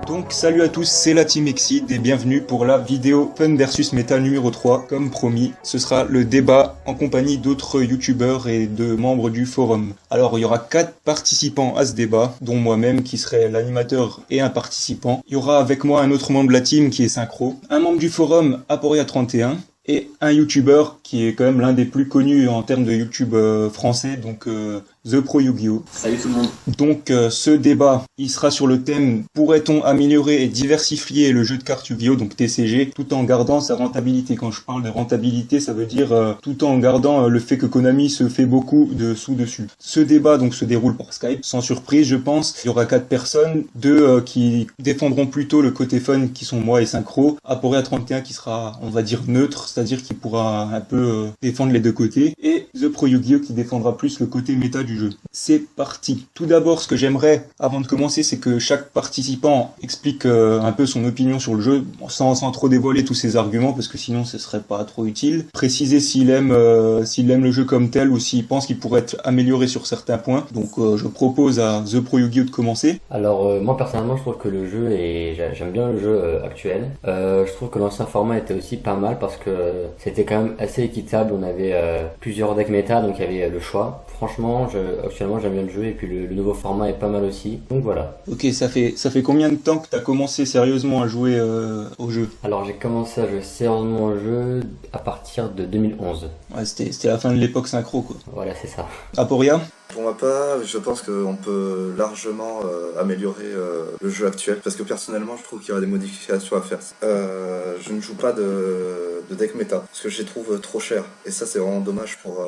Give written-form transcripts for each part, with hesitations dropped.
Donc salut à tous, c'est la Team Exceed et bienvenue pour la vidéo Fun vs Meta numéro 3. Comme promis, ce sera le débat en compagnie d'autres youtubeurs et de membres du forum. Alors il y aura 4 participants à ce débat, dont moi-même qui serai l'animateur et un participant. Il y aura avec moi un autre membre de la team qui est Synchro, un membre du forum Aporia31 et un youtubeur qui est quand même l'un des plus connus en termes de YouTube français, donc The Pro Yu-Gi-Oh! Salut tout le monde. Donc ce débat, il sera sur le thème « Pourrait-on améliorer et diversifier le jeu de cartes Yu-Gi-Oh! Donc TCG, tout en gardant sa rentabilité ». Quand je parle de rentabilité, ça veut dire tout en gardant le fait que Konami se fait beaucoup de sous dessus. Ce débat donc se déroule par Skype, sans surprise je pense. Il y aura 4 personnes, 2 qui défendront plutôt le côté fun, qui sont moi et Synchro. Aporia31 qui sera, on va dire, neutre, c'est-à-dire qu'il pourra un peu défendre les deux côtés. Et The Pro Yu-Gi-Oh! Qui défendra plus le côté méta du jeu. C'est parti. Tout d'abord, ce que j'aimerais, avant de commencer, c'est que chaque participant explique un peu son opinion sur le jeu, sans trop dévoiler tous ses arguments, parce que sinon ce serait pas trop utile. Préciser s'il aime le jeu comme tel, ou s'il pense qu'il pourrait être amélioré sur certains points. Donc je propose à The Pro Yu-Gi-Oh! De commencer. Alors moi personnellement je trouve que le jeu j'aime bien le jeu actuel. Je trouve que l'ancien format était aussi pas mal parce que c'était quand même assez équitable. On avait plusieurs decks méta, donc il y avait le choix. Franchement, actuellement j'aime bien le jeu et puis le nouveau format est pas mal aussi. Donc voilà. Ok, ça fait combien de temps que t'as commencé sérieusement à jouer au jeu? Alors j'ai commencé à jouer sérieusement au jeu à partir de 2011. Ouais, c'était la fin de l'époque Synchro quoi. Voilà, c'est ça. Aporia? Pour ma part, je pense qu'on peut largement améliorer le jeu actuel, parce que personnellement, je trouve qu'il y aura des modifications à faire. Je ne joue pas de deck méta, parce que je les trouve trop chers. Et ça, c'est vraiment dommage pour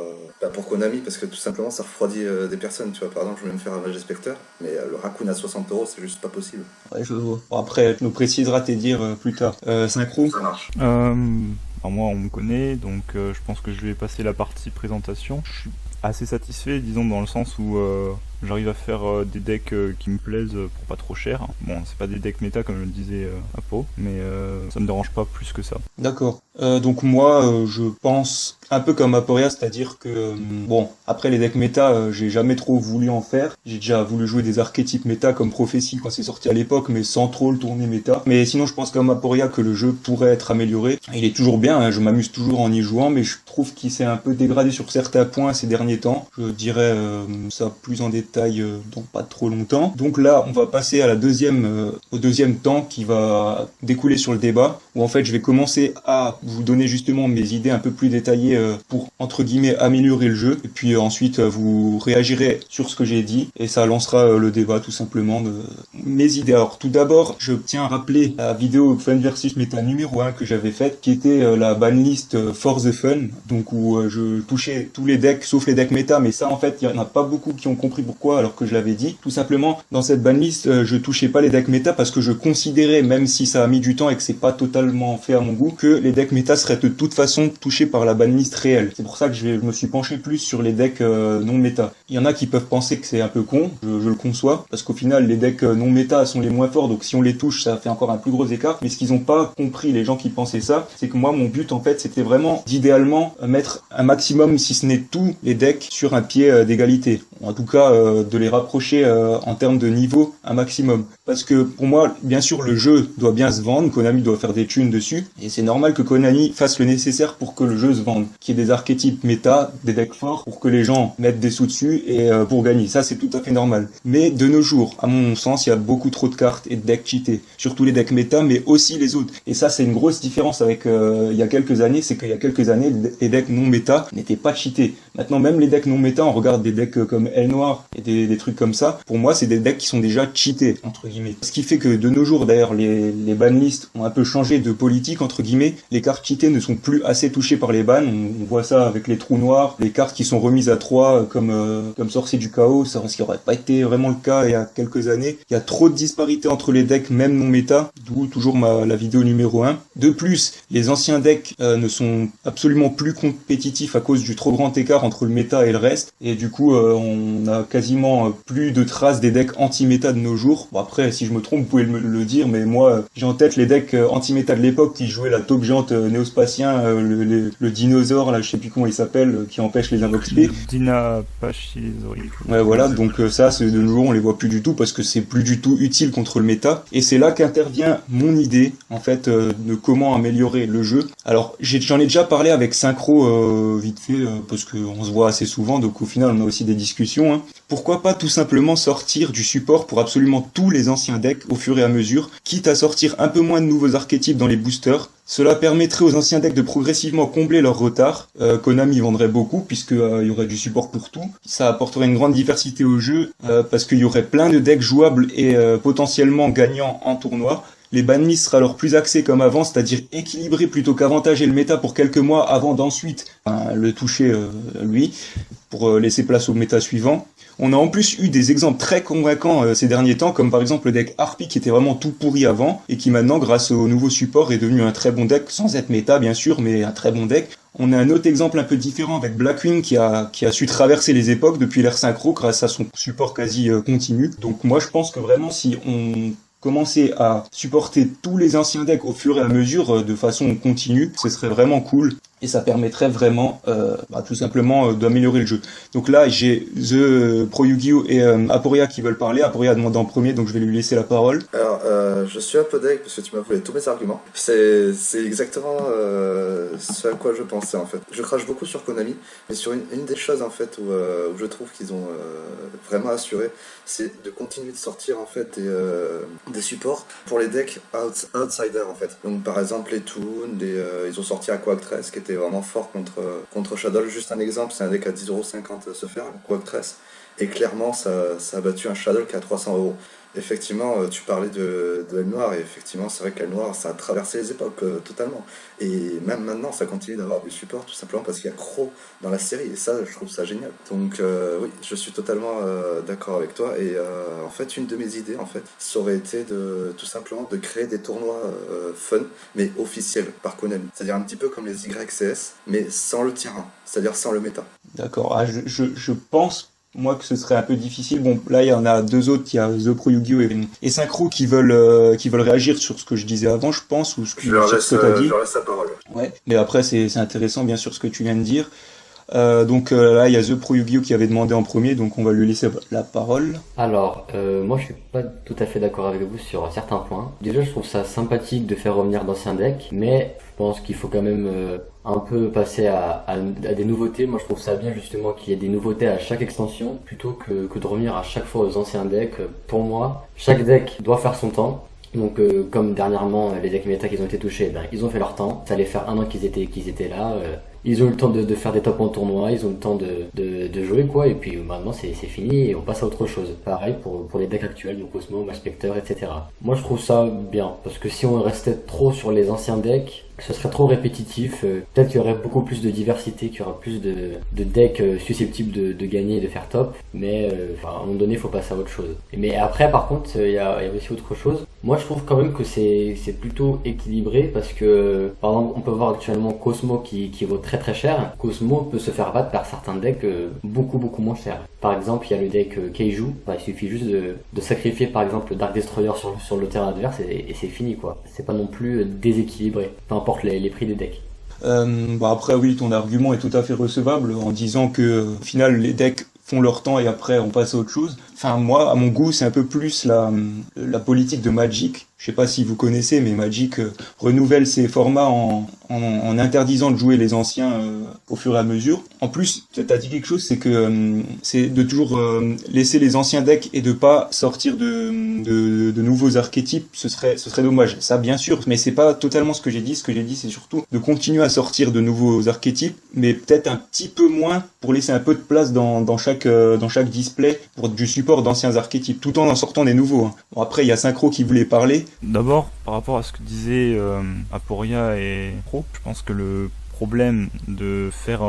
Konami, parce que tout simplement, ça refroidit des personnes. Tu vois, par exemple, je vais me faire un Mage Spectre, mais le Raccoon à 60€, c'est juste pas possible. Ouais, je vois. Bon, après, tu nous préciseras tes dires plus tard. Synchro? Ça marche. Moi, on me connaît, donc je pense que je vais passer la partie présentation. Je suis assez satisfait, disons, dans le sens où j'arrive à faire des decks qui me plaisent pour pas trop cher. Bon, c'est pas des decks méta comme je le disais Apo, mais ça me dérange pas plus que ça. D'accord. Donc moi, je pense un peu comme Aporia, c'est-à-dire que bon, après les decks méta, j'ai jamais trop voulu en faire. J'ai déjà voulu jouer des archétypes méta comme Prophétie quand c'est sorti à l'époque, mais sans trop le tourner méta. Mais sinon, je pense comme Aporia que le jeu pourrait être amélioré. Il est toujours bien, hein, je m'amuse toujours en y jouant, mais je trouve qu'il s'est un peu dégradé sur certains points ces derniers temps. Je dirais ça plus en détail dans pas trop longtemps. Donc là, on va passer à au deuxième temps qui va découler sur le débat, où en fait je vais commencer à vous donner justement mes idées un peu plus détaillées pour, entre guillemets, améliorer le jeu. Et puis ensuite, vous réagirez sur ce que j'ai dit, et ça lancera le débat tout simplement de mes idées. Alors tout d'abord, je tiens à rappeler la vidéo Fun vs Meta numéro 1 que j'avais faite, qui était la banlist for the fun, donc où je touchais tous les decks, sauf les decks méta, mais ça en fait, il y en a pas beaucoup qui ont compris pourquoi, alors que je l'avais dit. Tout simplement, dans cette banlist, je touchais pas les decks méta parce que je considérais, même si ça a mis du temps et que c'est pas totalement fait à mon goût, que les decks méta seraient de toute façon touchés par la banlist réelle. C'est pour ça que je me suis penché plus sur les decks non méta. Il y en a qui peuvent penser que c'est un peu con, je le conçois, parce qu'au final, les decks non méta sont les moins forts, donc si on les touche, ça fait encore un plus gros écart. Mais ce qu'ils ont pas compris, les gens qui pensaient ça, c'est que moi, mon but, en fait, c'était vraiment d'idéalement mettre un maximum, si ce n'est tous les decks, sur un pied d'égalité. En tout cas, de les rapprocher en termes de niveau un maximum. Parce que pour moi, bien sûr, le jeu doit bien se vendre, Konami doit faire des thunes dessus, et c'est normal que Konami fasse le nécessaire pour que le jeu se vende, qu'il y ait des archétypes méta, des decks forts, pour que les gens mettent des sous dessus et pour gagner. Ça, c'est tout à fait normal. Mais de nos jours, à mon sens, il y a beaucoup trop de cartes et de decks cheatés. Surtout les decks méta, mais aussi les autres. Et ça, c'est une grosse différence avec il y a quelques années, c'est qu'il y a quelques années, les decks non méta n'étaient pas cheatés. Maintenant, même les decks non méta, on regarde des decks comme El Noir et des trucs comme ça. Pour moi, c'est des decks qui sont déjà cheatés, entre guillemets. Ce qui fait que de nos jours, d'ailleurs, les banlists ont un peu changé de politique, entre guillemets. Les cartes cheatées ne sont plus assez touchées par les bans. On voit ça avec les trous noirs, les cartes qui sont remises à 3 comme Sorcier du Chaos, ce qui aurait pas été vraiment le cas il y a quelques années. Il y a trop de disparités entre les decks, même non méta, d'où toujours la vidéo numéro 1. De plus, les anciens decks ne sont absolument plus compétitifs à cause du trop grand écart entre le méta et le reste. Et du coup, on a quasiment plus de traces des decks anti-méta de nos jours. Bon, après, si je me trompe, vous pouvez le dire, mais moi, j'ai en tête les decks anti-méta de l'époque qui jouaient la taupe géante néospatien, le dinosaure, là, je sais plus comment il s'appelle, qui empêche les invoques spé. Dina Pachylizori. Ouais, voilà, donc ça, c'est de nos jours, on les voit plus du tout parce que c'est plus du tout utile contre le méta. Et c'est là qu'intervient mon idée, en fait, de comment améliorer le jeu. Alors, j'en ai déjà parlé avec Synchro, vite fait, parce qu'on se voit assez souvent, donc au final, on a aussi des discussions, hein. Pourquoi pas tout simplement sortir du support pour absolument tous les anciens decks au fur et à mesure, quitte à sortir un peu moins de nouveaux archétypes dans les boosters. Cela permettrait aux anciens decks de progressivement combler leur retard. Konami vendrait beaucoup puisque il y aurait du support pour tout. Ça apporterait une grande diversité au jeu parce qu'il y aurait plein de decks jouables et potentiellement gagnants en tournoi. Les banlists seraient alors plus axés comme avant, c'est-à-dire équilibrés plutôt qu'avantager le méta pour quelques mois avant d'ensuite le toucher lui pour laisser place au méta suivant. On a en plus eu des exemples très convaincants ces derniers temps, comme par exemple le deck Harpy qui était vraiment tout pourri avant, et qui maintenant, grâce au nouveau support, est devenu un très bon deck, sans être méta bien sûr, mais un très bon deck. On a un autre exemple un peu différent avec Blackwing qui a su traverser les époques depuis l'ère synchro grâce à son support quasi continu. Donc moi je pense que vraiment si on commençait à supporter tous les anciens decks au fur et à mesure de façon continue, ce serait vraiment cool. Et ça permettrait vraiment, tout simplement, d'améliorer le jeu. Donc là, j'ai The Pro Yu-Gi-Oh! Et Aporia qui veulent parler. Aporia a demandé en premier, donc je vais lui laisser la parole. Alors, je suis un peu deg parce que tu m'as volé tous mes arguments. C'est exactement ce à quoi je pensais, en fait. Je crache beaucoup sur Konami, mais sur une des choses, en fait, où je trouve qu'ils ont vraiment assuré, c'est de continuer de sortir, en fait, des supports pour les decks outsiders, en fait. Donc, par exemple, les Toon, ils ont sorti Aquactress, qui était vraiment fort contre Shadow. Juste un exemple, c'est un deck à 10,50€ se faire, Aquactress. Et clairement, ça a battu un Shadow qui est à 300€. Effectivement, tu parlais de L Noir, et effectivement, c'est vrai qu'L Noir, ça a traversé les époques totalement. Et même maintenant, ça continue d'avoir du support, tout simplement parce qu'il y a Crow dans la série, et ça, je trouve ça génial. Donc, oui, je suis totalement d'accord avec toi, et en fait, une de mes idées, en fait, ça aurait été tout simplement de créer des tournois fun, mais officiels, par Konami. C'est-à-dire un petit peu comme les YCS, mais sans le terrain, c'est-à-dire sans le méta. D'accord, je pense moi que ce serait un peu difficile. Bon, là il y en a deux autres, il y a The Pro Yu-Gi-Oh! Et Synchro qui veulent réagir sur ce que je disais avant, je pense, ou sur ce que t'as dit. Je leur laisse la parole. Ouais, mais après c'est intéressant bien sûr ce que tu viens de dire. Donc là il y a The Pro Yu-Gi-Oh! Qui avait demandé en premier, donc on va lui laisser la parole. Alors, moi je suis pas tout à fait d'accord avec vous sur certains points. Déjà, je trouve ça sympathique de faire revenir d'anciens decks, mais je pense qu'il faut quand même un peu passer à des nouveautés. Moi je trouve ça bien justement qu'il y ait des nouveautés à chaque extension, plutôt que de revenir à chaque fois aux anciens decks. Pour moi, chaque deck doit faire son temps. Donc comme dernièrement les decks méta qui ont été touchés, ils ont fait leur temps. Ça allait faire un an qu'ils étaient là. Ils ont eu le temps de faire des tops en tournoi, ils ont le temps de jouer quoi, et puis maintenant c'est fini et on passe à autre chose. Pareil pour les decks actuels, donc Cosmo, Match Spectre, etc. Moi je trouve ça bien, parce que si on restait trop sur les anciens decks, ce serait trop répétitif. Peut-être qu'il y aurait beaucoup plus de diversité, qu'il y aurait plus de decks susceptibles de gagner et de faire top, mais à un moment donné il faut passer à autre chose. Mais après par contre il y a aussi autre chose. Moi je trouve quand même que c'est plutôt équilibré, parce que par exemple on peut voir actuellement Cosmo qui vaut très très cher. Cosmo peut se faire battre par certains decks beaucoup moins chers. Par exemple il y a le deck Keiju, il suffit juste de sacrifier par exemple Dark Destroyer sur le terrain adverse et c'est fini quoi. C'est pas non plus déséquilibré, peu importe les prix des decks. Après oui, ton argument est tout à fait recevable en disant que au final les decks font leur temps et après on passe à autre chose. Enfin moi, à mon goût, c'est un peu plus la politique de Magic. Je sais pas si vous connaissez, mais Magic renouvelle ses formats en interdisant de jouer les anciens au fur et à mesure. En plus, t'as dit quelque chose, c'est que c'est de toujours laisser les anciens decks et de pas sortir de nouveaux archétypes. Ce serait dommage. Ça, bien sûr, mais c'est pas totalement ce que j'ai dit. Ce que j'ai dit, c'est surtout de continuer à sortir de nouveaux archétypes, mais peut-être un petit peu moins pour laisser un peu de place dans chaque display pour du support d'anciens archétypes, tout en sortant des nouveaux. Bon, après, il y a Synchro qui voulait parler. D'abord, par rapport à ce que disaient Aporia et Pro, je pense que le problème de faire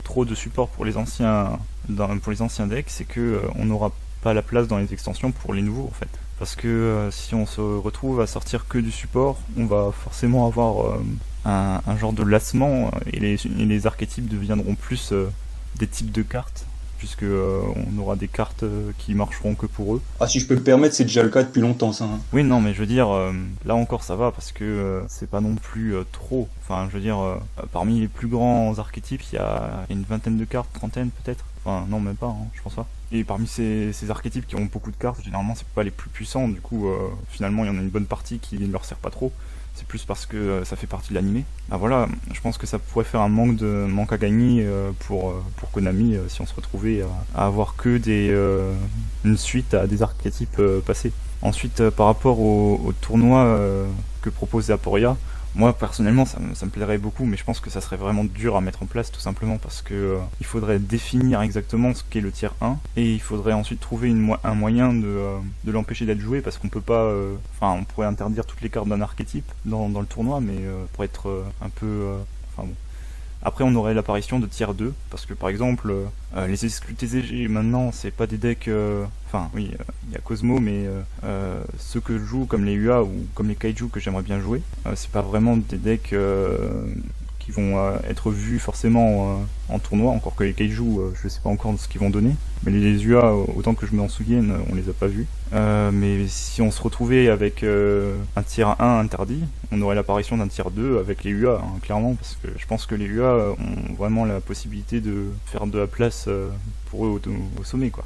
trop de support pour les anciens decks, c'est que on n'aura pas la place dans les extensions pour les nouveaux en fait. Parce que si on se retrouve à sortir que du support, on va forcément avoir un genre de lassement et les archétypes deviendront plus des types de cartes. puisque on aura des cartes qui marcheront que pour eux. Ah, si je peux me permettre, c'est déjà le cas depuis longtemps, ça. Hein. Oui, non, mais je veux dire, là encore ça va, parce que c'est pas non plus trop. Enfin, je veux dire, parmi les plus grands archétypes, il y a une vingtaine de cartes, trentaine peut-être. Enfin, non, même pas, hein, je pense pas. Et parmi ces archétypes qui ont beaucoup de cartes, généralement c'est pas les plus puissants, du coup finalement il y en a une bonne partie qui ne leur sert pas trop. C'est plus parce que ça fait partie de l'animé. Bah voilà, je pense que ça pourrait faire un manque à gagner pour Konami si on se retrouvait à avoir que une suite à des archétypes passés. Ensuite, par rapport au tournoi que proposait Aporia, moi personnellement ça me plairait beaucoup, mais je pense que ça serait vraiment dur à mettre en place, tout simplement parce que il faudrait définir exactement ce qu'est le tier 1 et il faudrait ensuite trouver un moyen de l'empêcher d'être joué, parce qu'on peut pas, enfin on pourrait interdire toutes les cartes d'un archétype dans le tournoi, mais pour être un peu, enfin bon. Après, on aurait l'apparition de tier 2, parce que par exemple, les exclus TCG maintenant, c'est pas des decks. Enfin, oui, il y a Cosmo, mais ceux que je joue, comme les UA ou comme les Kaiju que j'aimerais bien jouer, c'est pas vraiment des decks qui vont être vus forcément en tournoi, encore que les Kaiju, je sais pas encore ce qu'ils vont donner. Mais les UA, autant que je m'en souvienne, on les a pas vus. Mais si on se retrouvait avec un tier 1 interdit, on aurait l'apparition d'un tier 2 avec les UA, hein, clairement, parce que je pense que les UA ont vraiment la possibilité de faire de la place pour eux au sommet, quoi.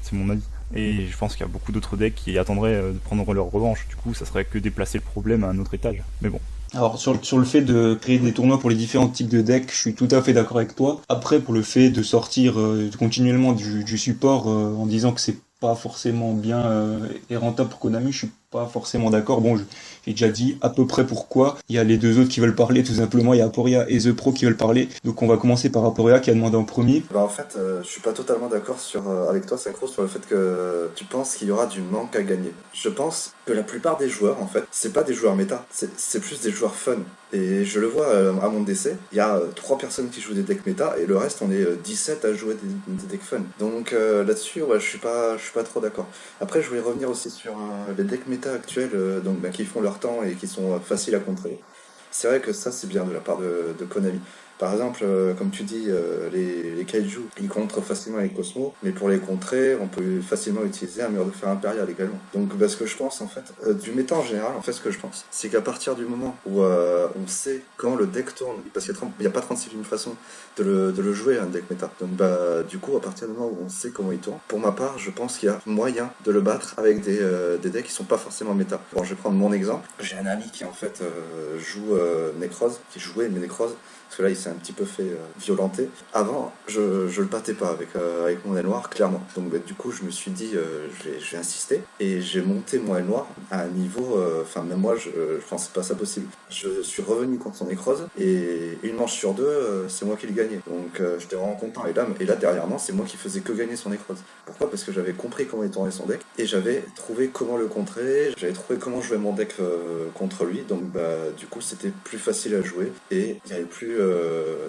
C'est mon avis. Et je pense qu'il y a beaucoup d'autres decks qui attendraient de prendre leur revanche. Du coup, ça serait que déplacer le problème à un autre étage. Mais bon. Alors sur le fait de créer des tournois pour les différents types de decks, je suis tout à fait d'accord avec toi. Après, pour le fait de sortir continuellement du support en disant que c'est pas forcément bien et rentable pour Konami, je suis pas forcément d'accord. Bon, j'ai déjà dit à peu près pourquoi. Il y a les deux autres qui veulent parler, tout simplement. Il y a Aporia et The Pro qui veulent parler. Donc on va commencer par Aporia qui a demandé en premier. Bah en fait, je suis pas totalement d'accord avec toi, Synchro, sur le fait que tu penses qu'il y aura du manque à gagner. Je pense que la plupart des joueurs, en fait, c'est pas des joueurs méta, c'est plus des joueurs fun. Et je le vois à mon décès, il y a 3 personnes qui jouent des decks méta et le reste on est 17 à jouer des decks fun. Donc là-dessus, ouais, je suis pas trop d'accord. Après, je voulais revenir aussi sur les decks méta actuels qui font leur temps et qui sont faciles à contrer. C'est vrai que ça c'est bien de la part de Konami. Par exemple, comme tu dis, les Kaiju, ils contrent facilement les Cosmos, mais pour les contrer, on peut facilement utiliser un mur de fer impérial également. Donc, ce que je pense, en fait, du méta en général, en fait, ce que je pense, c'est qu'à partir du moment où on sait quand le deck tourne, parce qu'il n'y a pas 36 000 façons de le jouer, un deck méta. Donc, du coup, à partir du moment où on sait comment il tourne, pour ma part, je pense qu'il y a moyen de le battre avec des decks qui sont pas forcément méta. Bon, je vais prendre mon exemple. J'ai un ami qui, en fait, joue Necrose, qui jouait Necrose, parce que là il s'est un petit peu fait violenter. Avant je le battais pas avec mon aile noire, clairement. Donc du coup je me suis dit je vais insister et j'ai monté mon aile noire à un niveau, même moi je pensais pas ça possible. Je suis revenu contre son Necrose et une manche sur deux c'est moi qui le gagnais. Donc j'étais vraiment content et là derrière moi c'est moi qui faisais que gagner son Necrose. Pourquoi ? Parce que j'avais compris comment il tournait son deck et j'avais trouvé comment le contrer, j'avais trouvé comment jouer mon deck contre lui. Donc du coup c'était plus facile à jouer et il n'y avait plus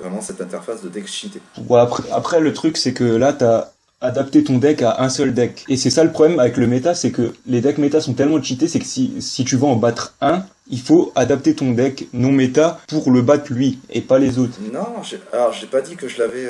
vraiment cette interface de deck cheaté. Ouais, après le truc c'est que là t'as adapté ton deck à un seul deck. Et c'est ça le problème avec le méta, c'est que les decks méta sont tellement cheatés, c'est que si tu veux en battre un, il faut adapter ton deck non méta pour le battre lui, et pas les autres. Non, j'ai pas dit que je l'avais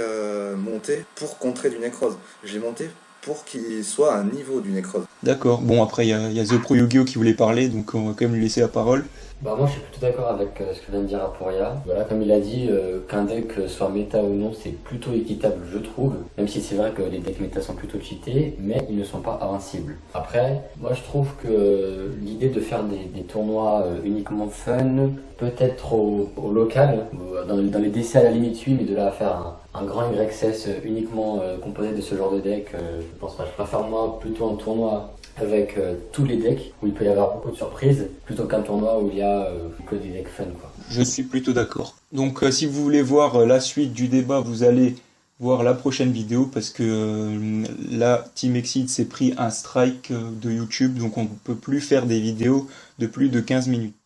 monté pour contrer du Necrose. Je l'ai monté pour qu'il soit à un niveau du Necrose. D'accord, bon après il y a The Pro Yu-Gi-Oh qui voulait parler, donc on va quand même lui laisser la parole. Bah moi je suis plutôt d'accord avec ce que vient de dire Aporia. Voilà, comme il a dit, qu'un deck soit méta ou non, c'est plutôt équitable je trouve, même si c'est vrai que les decks méta sont plutôt cheatés, mais ils ne sont pas invincibles. Après, moi je trouve que l'idée de faire des tournois uniquement fun, peut-être au local, dans les DC à la limite oui, mais de là à faire un grand YXS uniquement composé de ce genre de deck, je pense pas. Je préfère moi plutôt un tournoi avec tous les decks où il peut y avoir beaucoup de surprises plutôt qu'un tournoi où il y a que des decks fun quoi. Je suis plutôt d'accord. Donc si vous voulez voir la suite du débat, vous allez voir la prochaine vidéo parce que là Team Exceed s'est pris un strike de YouTube, donc on ne peut plus faire des vidéos de plus de 15 minutes.